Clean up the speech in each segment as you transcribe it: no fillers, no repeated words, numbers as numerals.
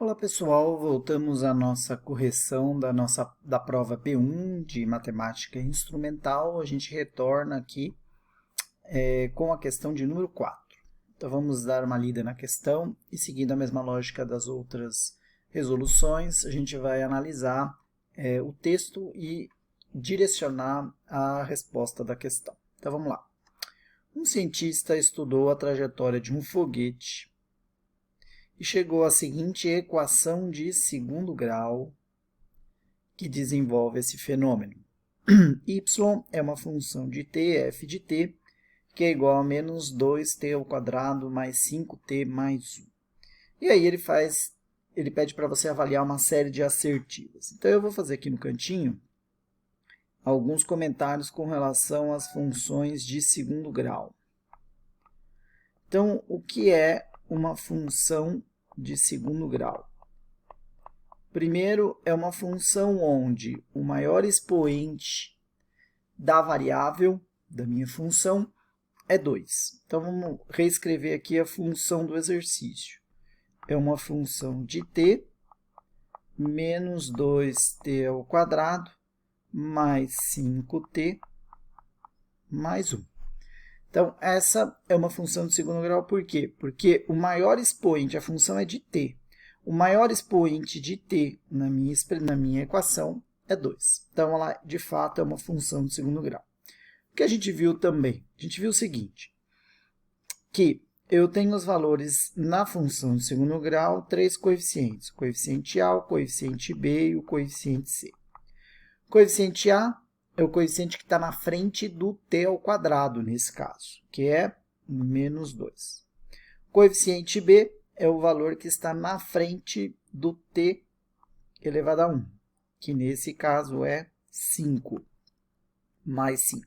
Olá pessoal, voltamos à nossa correção da prova P1 de Matemática Instrumental. A gente retorna aqui com a questão de número 4. Então vamos dar uma lida na questão e seguindo a mesma lógica das outras resoluções, a gente vai analisar o texto e direcionar a resposta da questão. Então vamos lá. Um cientista estudou a trajetória de um foguete e chegou à seguinte equação de segundo grau que desenvolve esse fenômeno. Y é uma função de t, f de t, que é igual a menos 2t ao quadrado mais 5t mais 1. E aí ele pede para você avaliar uma série de assertivas. Então eu vou fazer aqui no cantinho alguns comentários com relação às funções de segundo grau. Então, o que é uma função de segundo grau? Primeiro, é uma função onde o maior expoente da variável da minha função é 2. Então, vamos reescrever aqui a função do exercício. É uma função de t menos 2t ao quadrado mais 5t mais 1. Então, essa é uma função de segundo grau, por quê? Porque o maior expoente, a função é de t. O maior expoente de t na minha equação é 2. Então, ela, de fato, é uma função de segundo grau. O que a gente viu também? A gente viu o seguinte, que eu tenho os valores na função de segundo grau, 3 coeficientes. O coeficiente A, o coeficiente B e o coeficiente C. O coeficiente A é o coeficiente que está na frente do t ao quadrado, nesse caso, que é menos 2. O coeficiente B é o valor que está na frente do t elevado a 1, que nesse caso é 5, mais 5.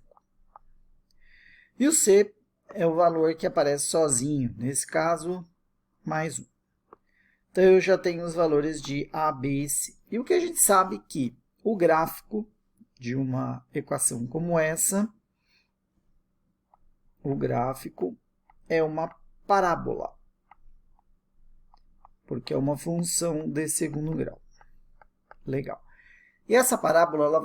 E o C é o valor que aparece sozinho, nesse caso, mais 1. Então, eu já tenho os valores de A, B e C. E o que a gente sabe que o gráfico de uma equação como essa, o gráfico é uma parábola, porque é uma função de segundo grau. Legal. E essa parábola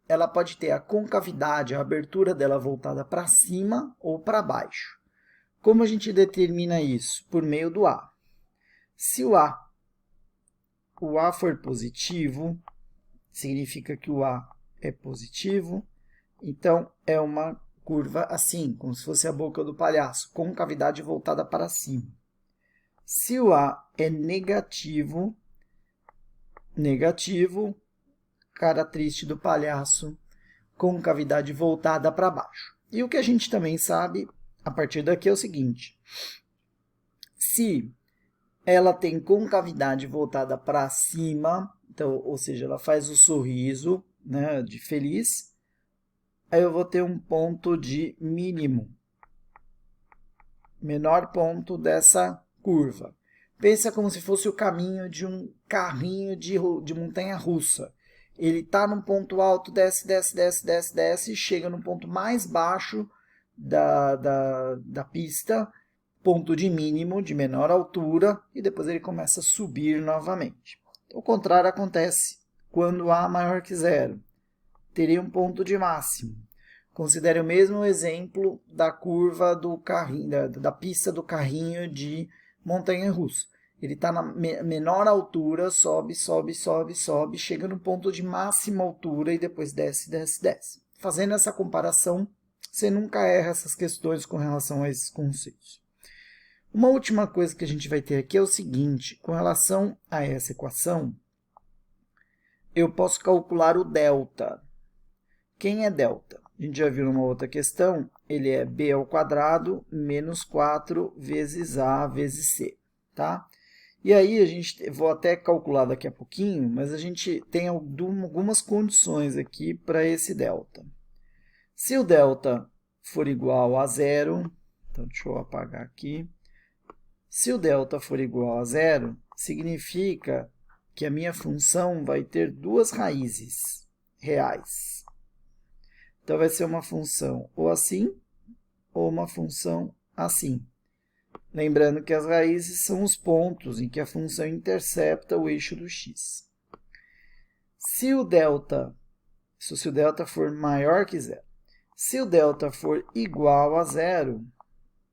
ela pode ter a concavidade, a abertura dela voltada para cima ou para baixo. Como a gente determina isso? Por meio do A. Se o A for positivo, significa que o A é positivo, então é uma curva assim, como se fosse a boca do palhaço, com cavidade voltada para cima. Se o A é negativo, cara triste do palhaço, com cavidade voltada para baixo. E o que a gente também sabe, a partir daqui, é o seguinte, se ela tem concavidade voltada para cima, então, ou seja, ela faz o sorriso, né, de feliz, aí eu vou ter um ponto de mínimo, menor ponto dessa curva. Pensa como se fosse o caminho de um carrinho de montanha-russa. Ele está num ponto alto, desce, desce, desce, desce, desce, chega no ponto mais baixo da pista, ponto de mínimo, de menor altura, e depois ele começa a subir novamente. O contrário acontece quando A maior que zero. Teria um ponto de máximo. Considere o mesmo exemplo da curva do carrinho, da pista do carrinho de montanha-russa. Ele está na menor altura, sobe, sobe, sobe, sobe, chega no ponto de máxima altura e depois desce, desce, desce. Fazendo essa comparação, você nunca erra essas questões com relação a esses conceitos. Uma última coisa que a gente vai ter aqui é o seguinte, com relação a essa equação, eu posso calcular o delta. Quem é delta? A gente já viu numa outra questão, ele é b ao quadrado menos 4 vezes a vezes c, tá? E aí, vou até calcular daqui a pouquinho, mas a gente tem algumas condições aqui para esse delta. Se o delta for igual a zero, então deixa eu apagar aqui. Se o delta for igual a zero, significa que a minha função vai ter duas raízes reais. Então, vai ser uma função ou assim, ou uma função assim. Lembrando que as raízes são os pontos em que a função intercepta o eixo do x. Se o delta for maior que zero, se o delta for igual a zero,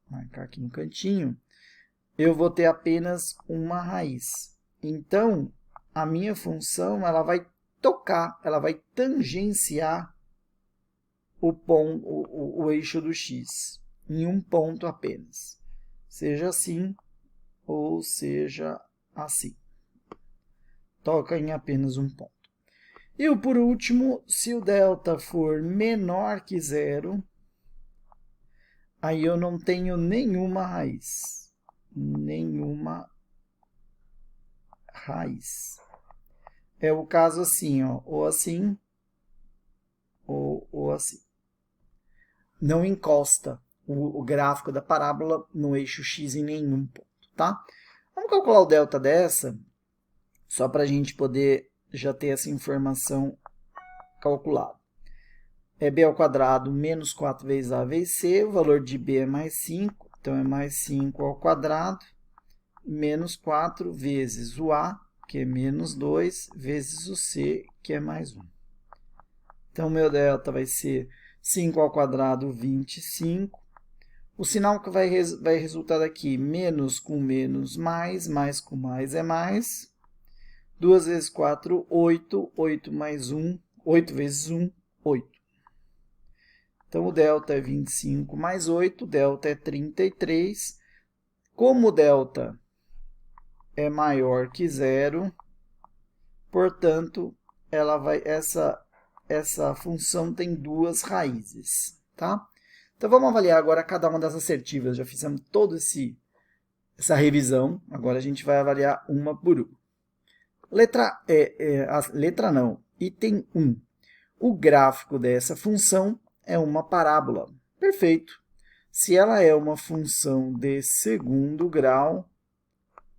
vou marcar aqui no cantinho, eu vou ter apenas uma raiz. Então, a minha função ela vai tocar, ela vai tangenciar o eixo do x em um ponto apenas. Seja assim ou seja assim. Toca em apenas um ponto. E por último, se o delta for menor que zero, aí eu não tenho nenhuma raiz. Nenhuma raiz. É o caso assim, ó, ou assim, ou assim. Não encosta o gráfico da parábola no eixo x em nenhum ponto, tá? Vamos calcular o delta dessa, só para a gente poder já ter essa informação calculada. É b ao quadrado menos 4 vezes a vezes c, o valor de b é mais 5, então é mais 5 ao quadrado, menos 4 vezes o a, que é menos 2, vezes o c, que é mais 1. Então, meu delta vai ser 5 ao quadrado, 25. O sinal que vai resultar daqui, menos com menos, mais com mais é mais. 2 vezes 4, 8. 8 mais 1, 8 vezes 1, 8. Então, o delta é 25 mais 8, o delta é 33. Como o delta é maior que zero, portanto, essa função tem duas raízes, tá? Então, vamos avaliar agora cada uma das assertivas. Já fizemos toda essa revisão, agora a gente vai avaliar uma por uma. Item 1. O gráfico dessa função é uma parábola. Perfeito. Se ela é uma função de segundo grau,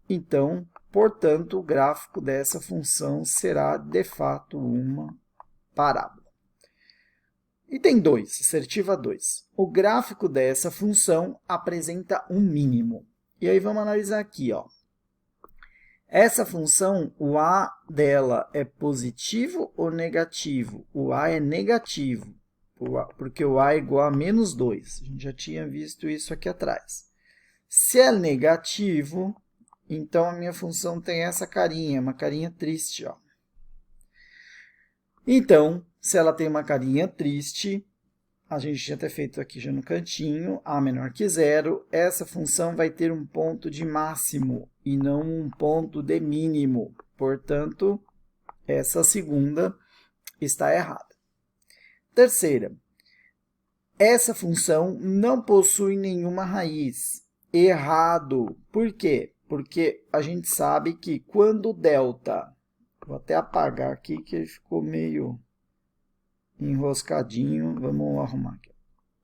então, portanto, o gráfico dessa função será, de fato, uma parábola. Item 2, assertiva 2. O gráfico dessa função apresenta um mínimo. E aí vamos analisar aqui, ó. Essa função, o a dela é positivo ou negativo? O a é negativo, porque o a é igual a menos 2. A gente já tinha visto isso aqui atrás. Se é negativo, então a minha função tem essa carinha, uma carinha triste, ó. Então, se ela tem uma carinha triste, a gente já tem feito aqui já no cantinho, a menor que zero, essa função vai ter um ponto de máximo e não um ponto de mínimo. Portanto, essa segunda está errada. Terceira, essa função não possui nenhuma raiz. Errado. Por quê? Porque a gente sabe que quando delta... Vou até apagar aqui que ele ficou meio enroscadinho. Vamos arrumar aqui.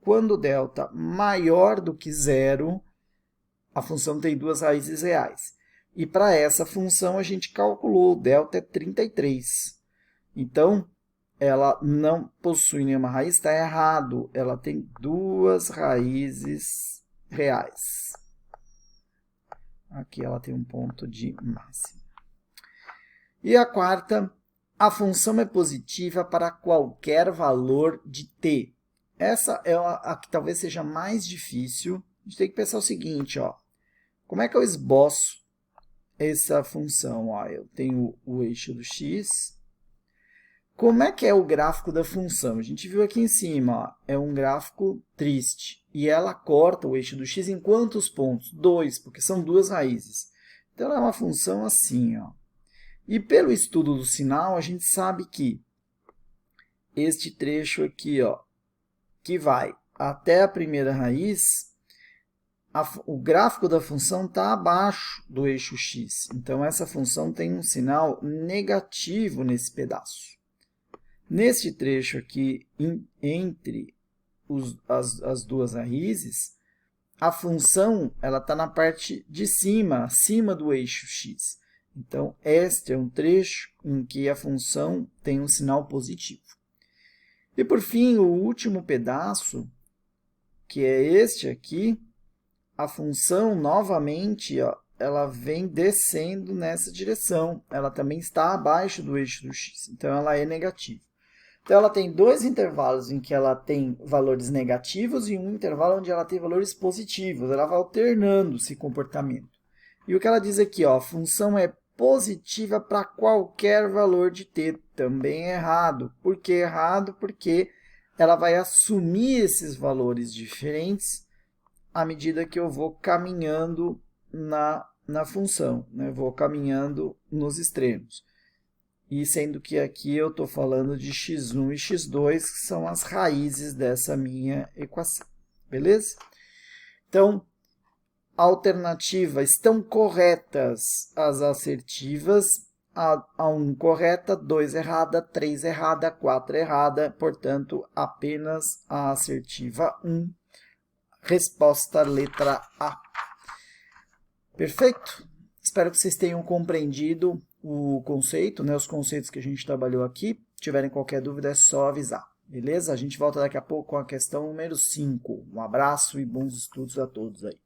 Quando delta maior do que zero, a função tem duas raízes reais. E para essa função a gente calculou, o delta é 33. Então, ela não possui nenhuma raiz, está errado. Ela tem duas raízes reais. Aqui ela tem um ponto de máximo. E a quarta, a função é positiva para qualquer valor de t. Essa é a que talvez seja mais difícil. A gente tem que pensar o seguinte, ó. Como é que eu esboço essa função? Ó, eu tenho o eixo do x. Como é que é o gráfico da função? A gente viu aqui em cima, ó, é um gráfico triste. E ela corta o eixo do x em quantos pontos? 2, porque são duas raízes. Então, ela é uma função assim, ó. E pelo estudo do sinal, a gente sabe que este trecho aqui, ó, que vai até a primeira raiz, o gráfico da função está abaixo do eixo x. Então, essa função tem um sinal negativo nesse pedaço. Neste trecho aqui, entre as duas raízes, a função está na parte de cima, acima do eixo x. Então, este é um trecho em que a função tem um sinal positivo. E, por fim, o último pedaço, que é este aqui, a função, novamente, ó, ela vem descendo nessa direção. Ela também está abaixo do eixo do x, então ela é negativa. Então, ela tem dois intervalos em que ela tem valores negativos e um intervalo onde ela tem valores positivos. Ela vai alternando esse comportamento. E o que ela diz aqui, ó, a função é positiva para qualquer valor de t. Também é errado. Por que errado? Porque ela vai assumir esses valores diferentes à medida que eu vou caminhando na função, né? Vou caminhando nos extremos. E sendo que aqui eu estou falando de x1 e x2, que são as raízes dessa minha equação. Beleza? Então, alternativa, estão corretas as assertivas. A 1 correta, 2 errada, 3 errada, 4 errada. Portanto, apenas a assertiva 1. Resposta letra A. Perfeito? Espero que vocês tenham compreendido o conceito, né, os conceitos que a gente trabalhou aqui. Se tiverem qualquer dúvida, é só avisar. Beleza? A gente volta daqui a pouco com a questão número 5. Um abraço e bons estudos a todos aí.